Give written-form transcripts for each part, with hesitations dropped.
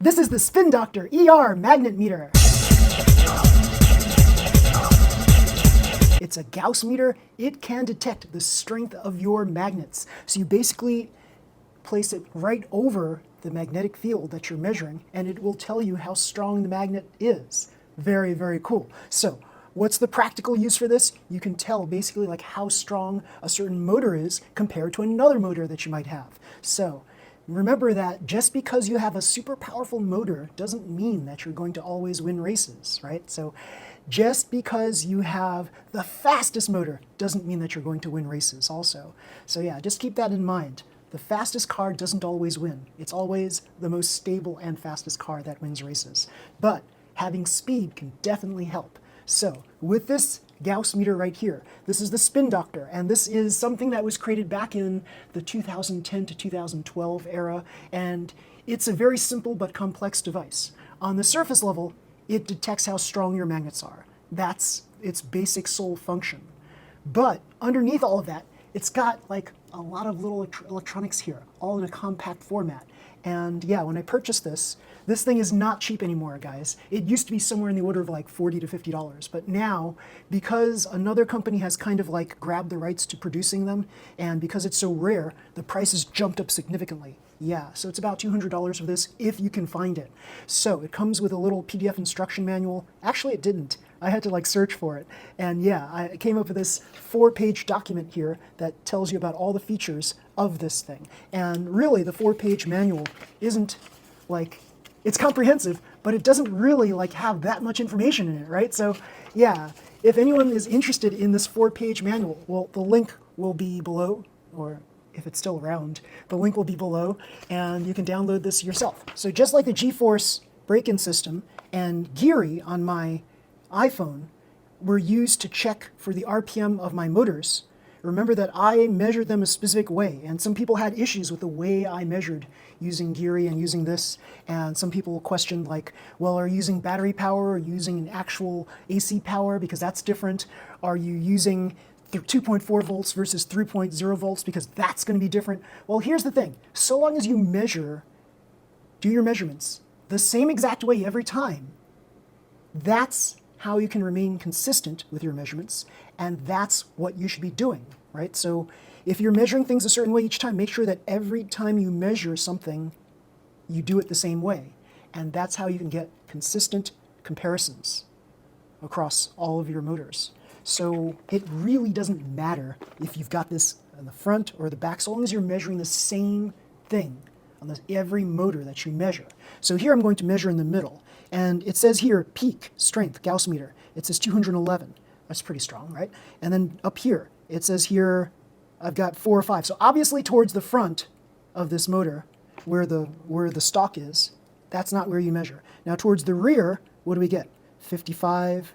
This is the Spin Doctor ER magnet meter. It's a Gauss meter. It can detect the strength of your magnets. So you basically place it right over the magnetic field that you're measuring, and it will tell you how strong the magnet is. Very, very cool. So what's the practical use for this? You can tell basically like how strong a certain motor is compared to another motor that you might have. So remember that just because you have a super powerful motor doesn't mean that you're going to always win races, right? So just because you have the fastest motor doesn't mean that you're going to win races also. So yeah, just keep that in mind. The fastest car doesn't always win. It's always the most stable and fastest car that wins races. But having speed can definitely help. So with this Gauss meter right here, this is the Spin Doctor, and this is something that was created back in the 2010 to 2012 era, and it's a very simple but complex device. On the surface level, it detects how strong your magnets are. That's its basic sole function. But underneath all of that, it's got like a lot of little electronics here, all in a compact format. And yeah, when I purchased this thing is not cheap anymore, guys. It used to be somewhere in the order of like $40 to $50. But now, because another company has kind of like grabbed the rights to producing them, and because it's so rare, the price has jumped up significantly. Yeah, so it's about $200 for this if you can find it. So it comes with a little PDF instruction manual. Actually, it didn't. I had to like search for it. And yeah, I came up with this 4-page document here that tells you about all the features of this thing. And really, the 4-page manual isn't like, it's comprehensive, but it doesn't really like have that much information in it, right? So yeah, if anyone is interested in this 4-page manual, well, the link will be below, or if it's still around, the link will be below, and you can download this yourself. So just like the G-Force break-in system and Geary on my iPhone were used to check for the RPM of my motors, remember that I measured them a specific way, and some people had issues with the way I measured using Geary and using this, and some people questioned like, well, are you using battery power or using an actual AC power, because that's different? Are you using 2.4 volts versus 3.0 volts, because that's going to be different? Well, here's the thing. So long as you do your measurements the same exact way every time, that's how you can remain consistent with your measurements, and that's what you should be doing, right? So if you're measuring things a certain way each time, make sure that every time you measure something, you do it the same way. And that's how you can get consistent comparisons across all of your motors. So it really doesn't matter if you've got this in the front or the back, so long as you're measuring the same thing on every motor that you measure. So here I'm going to measure in the middle, and it says here peak strength Gauss meter. It says 211. That's pretty strong, right? And then up here it says here I've got 4 or 5. So obviously towards the front of this motor, where the stock is, that's not where you measure. Now towards the rear, what do we get? 55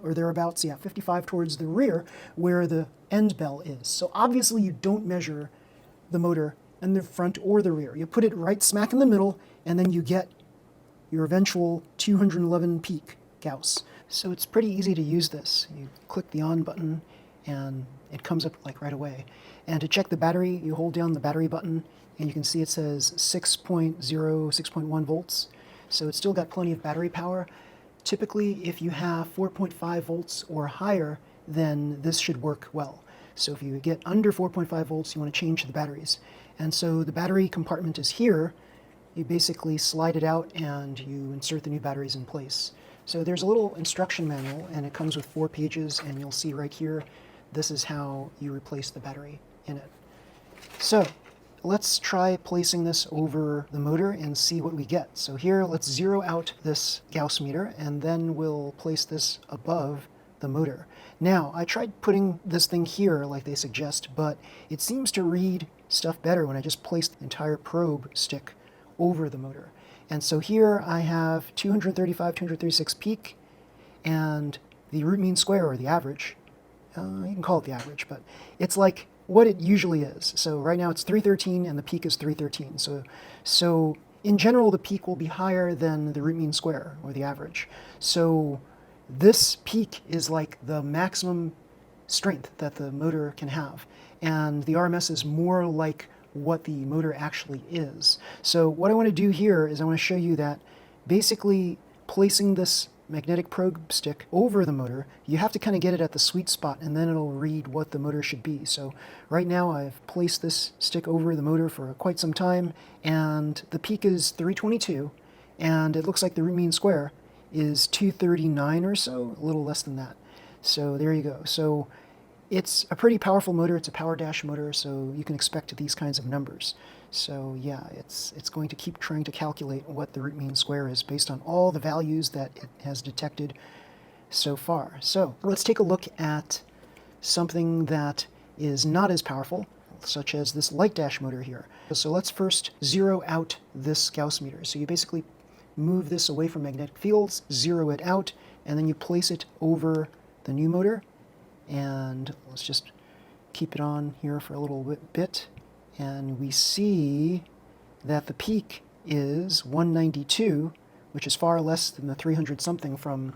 or thereabouts. Yeah, 55 towards the rear, where the end bell is. So obviously you don't measure the motor in the front or the rear. You put it right smack in the middle, and then you get your eventual 211 peak Gauss. So it's pretty easy to use this. You click the on button and it comes up like right away. And to check the battery, you hold down the battery button and you can see it says 6.0, 6.1 volts. So it's still got plenty of battery power. Typically, if you have 4.5 volts or higher, then this should work well. So if you get under 4.5 volts, you want to change the batteries. And so the battery compartment is here. You basically slide it out and you insert the new batteries in place. So there's a little instruction manual, and it comes with 4 pages, and you'll see right here, this is how you replace the battery in it. So let's try placing this over the motor and see what we get. So here, let's zero out this Gauss meter, and then we'll place this above the motor. Now, I tried putting this thing here like they suggest, but it seems to read stuff better when I just place the entire probe stick over the motor. And so here I have 235, 236 peak, and the root mean square, or the average. You can call it the average, but it's like what it usually is. So right now it's 313 and the peak is 313. So in general, the peak will be higher than the root mean square, or the average. So this peak is like the maximum strength that the motor can have. And the RMS is more like what the motor actually is. So what I want to do here is I want to show you that basically placing this magnetic probe stick over the motor, you have to kind of get it at the sweet spot, and then it'll read what the motor should be. So right now I've placed this stick over the motor for quite some time, and the peak is 322, and it looks like the root mean square is 239 or so, a little less than that. So there you go. So it's a pretty powerful motor. It's a power dash motor, so you can expect these kinds of numbers. So yeah, it's going to keep trying to calculate what the root mean square is based on all the values that it has detected so far. So let's take a look at something that is not as powerful, such as this light dash motor here. So let's first zero out this Gauss meter. So you basically move this away from magnetic fields, zero it out, and then you place it over the new motor. And let's just keep it on here for a little bit. And we see that the peak is 192, which is far less than the 300 something from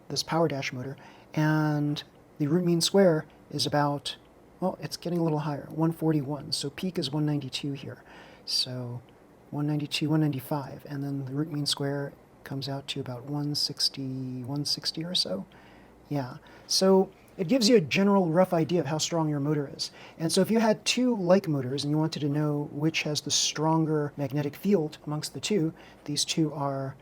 this power dash motor. And the root mean square is about, well, it's getting a little higher, 141. So peak is 192 here. So 192, 195. And then the root mean square comes out to about 160 or so. Yeah. So it gives you a general rough idea of how strong your motor is. And so if you had two like motors and you wanted to know which has the stronger magnetic field amongst the two, these two are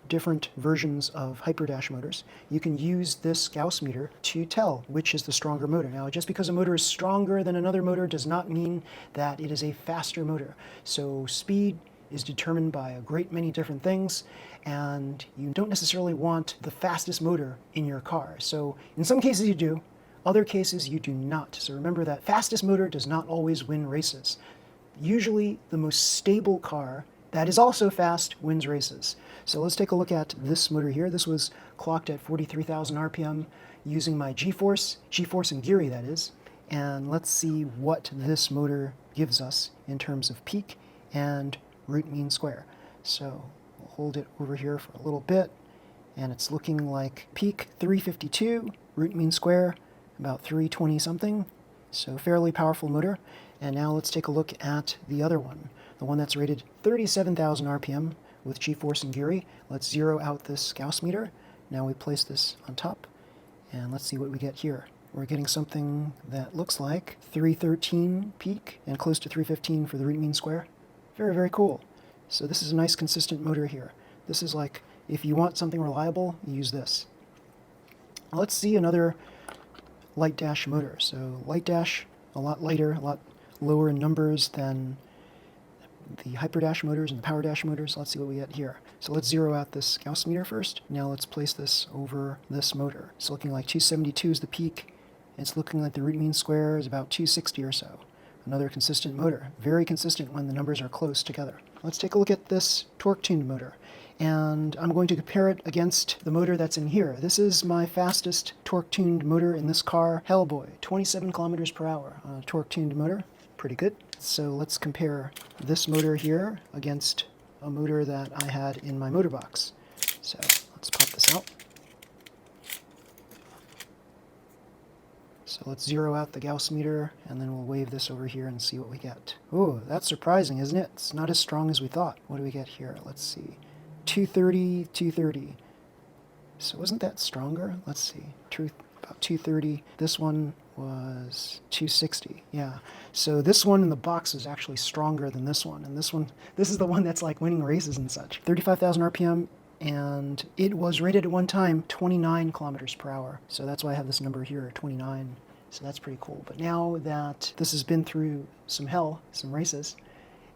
different versions of hyperdash motors, you can use this Gauss meter to tell which is the stronger motor. Now, just because a motor is stronger than another motor does not mean that it is a faster motor. So speed is determined by a great many different things, and you don't necessarily want the fastest motor in your car. So in some cases you do, other cases you do not. So remember that fastest motor does not always win races. Usually the most stable car that is also fast wins races. So let's take a look at this motor here. This was clocked at 43,000 RPM using my G-force and Geary that is, and let's see what this motor gives us in terms of peak and root mean square. So we'll hold it over here for a little bit, and it's looking like peak 352, root mean square about 320 something, so fairly powerful motor. And now let's take a look at the other one, the one that's rated 37,000 RPM with G-force and Geary. Let's zero out this Gauss meter. Now we place this on top, and let's see what we get here. We're getting something that looks like 313 peak and close to 315 for the root mean square. Very, very cool. So this is a nice consistent motor here. This is like, if you want something reliable, you use this. Let's see another light dash motor. So light dash, a lot lighter, a lot lower in numbers than the hyperdash motors and the power dash motors. Let's see what we get here. So let's zero out this Gauss meter first. Now let's place this over this motor. It's looking like 272 is the peak. It's looking like the root mean square is about 260 or so. Another consistent motor, very consistent when the numbers are close together. Let's take a look at this torque-tuned motor, and I'm going to compare it against the motor that's in here. This is my fastest torque-tuned motor in this car, Hellboy, 27 kilometers per hour on a torque-tuned motor. Pretty good. So let's compare this motor here against a motor that I had in my motor box. So let's pop this out. So let's zero out the Gauss meter, and then we'll wave this over here and see what we get. Oh, that's surprising, isn't it? It's not as strong as we thought. What do we get here? Let's see. 230, 230. So wasn't that stronger? Let's see. About 230. This one was 260. Yeah. So this one in the box is actually stronger than this one. And this is the one that's like winning races and such. 35,000 RPM. And it was rated at one time 29 kilometers per hour. So that's why I have this number here, 29. So that's pretty cool. But now that this has been through some hell, some races,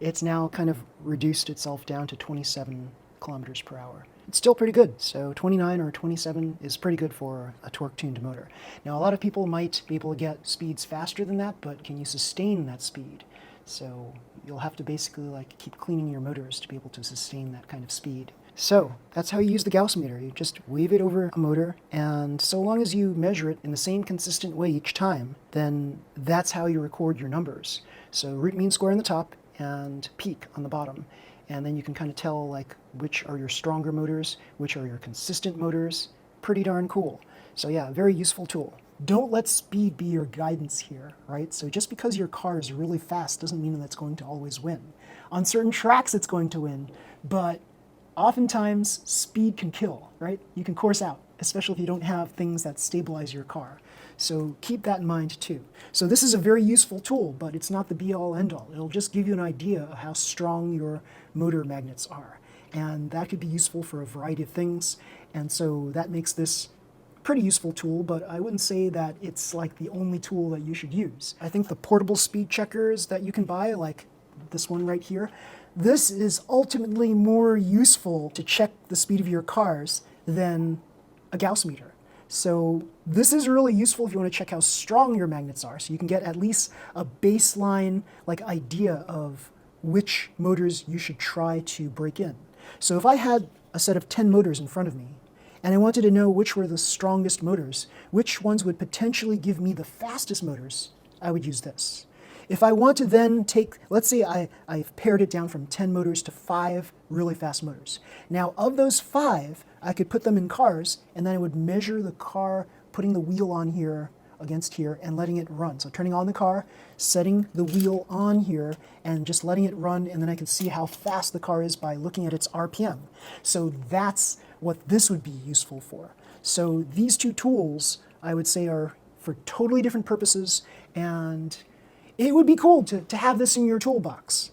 it's now kind of reduced itself down to 27 kilometers per hour. It's still pretty good. So 29 or 27 is pretty good for a torque-tuned motor. Now, a lot of people might be able to get speeds faster than that, but can you sustain that speed? So you'll have to basically like keep cleaning your motors to be able to sustain that kind of speed. So that's how you use the Gauss meter. You just wave it over a motor, and so long as you measure it in the same consistent way each time, then that's how you record your numbers. So root mean square on the top and peak on the bottom. And then you can kind of tell like which are your stronger motors, which are your consistent motors. Pretty darn cool. So yeah, very useful tool. Don't let speed be your guidance here, right? So just because your car is really fast doesn't mean that it's going to always win. On certain tracks it's going to win, but oftentimes speed can kill, right? You can course out, especially if you don't have things that stabilize your car. So keep that in mind too. So this is a very useful tool, but it's not the be-all end-all. It'll just give you an idea of how strong your motor magnets are. And that could be useful for a variety of things. And so that makes this a pretty useful tool, but I wouldn't say that it's like the only tool that you should use. I think the portable speed checkers that you can buy, like this one right here, this is ultimately more useful to check the speed of your cars than a Gauss meter. So this is really useful if you want to check how strong your magnets are, so you can get at least a baseline idea of which motors you should try to break in. So if I had a set of 10 motors in front of me, and I wanted to know which were the strongest motors, which ones would potentially give me the fastest motors, I would use this. If I want to then take, let's say I've pared it down from 10 motors to 5 really fast motors. Now of those 5, I could put them in cars, and then I would measure the car, putting the wheel on here against here and letting it run. So turning on the car, setting the wheel on here, and just letting it run, and then I can see how fast the car is by looking at its RPM. So that's what this would be useful for. So these two tools, I would say, are for totally different purposes, and it would be cool to have this in your toolbox.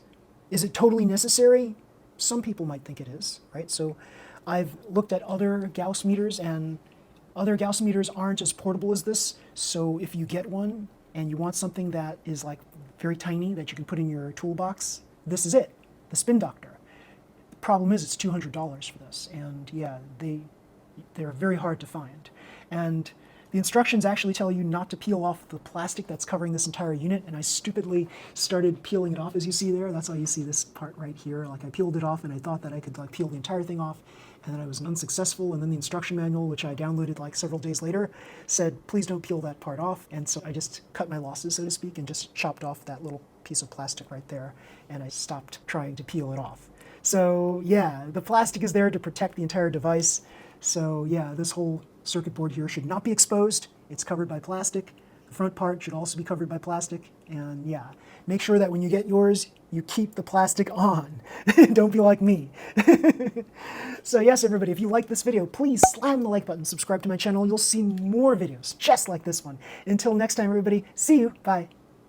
Is it totally necessary? Some people might think it is, right? So I've looked at other Gauss meters, and other Gauss meters aren't as portable as this. So if you get one and you want something that is like very tiny that you can put in your toolbox, this is it, the Spin Doctor. The problem is it's $200 for this, and yeah, they're very hard to find. And the instructions actually tell you not to peel off the plastic that's covering this entire unit, and I stupidly started peeling it off, as you see there. That's why you see this part right here. Like I peeled it off, and I thought that I could peel the entire thing off, and then I was unsuccessful. And then the instruction manual, which I downloaded several days later, said, please don't peel that part off. And so I just cut my losses, so to speak, and just chopped off that little piece of plastic right there, and I stopped trying to peel it off. So yeah, the plastic is there to protect the entire device. So yeah, this whole circuit board here should not be exposed. It's covered by plastic. The front part should also be covered by plastic. And yeah, make sure that when you get yours, you keep the plastic on. Don't be like me. So yes, everybody, if you like this video, please slam the like button, subscribe to my channel. You'll see more videos just like this one. Until next time, everybody, see you. Bye.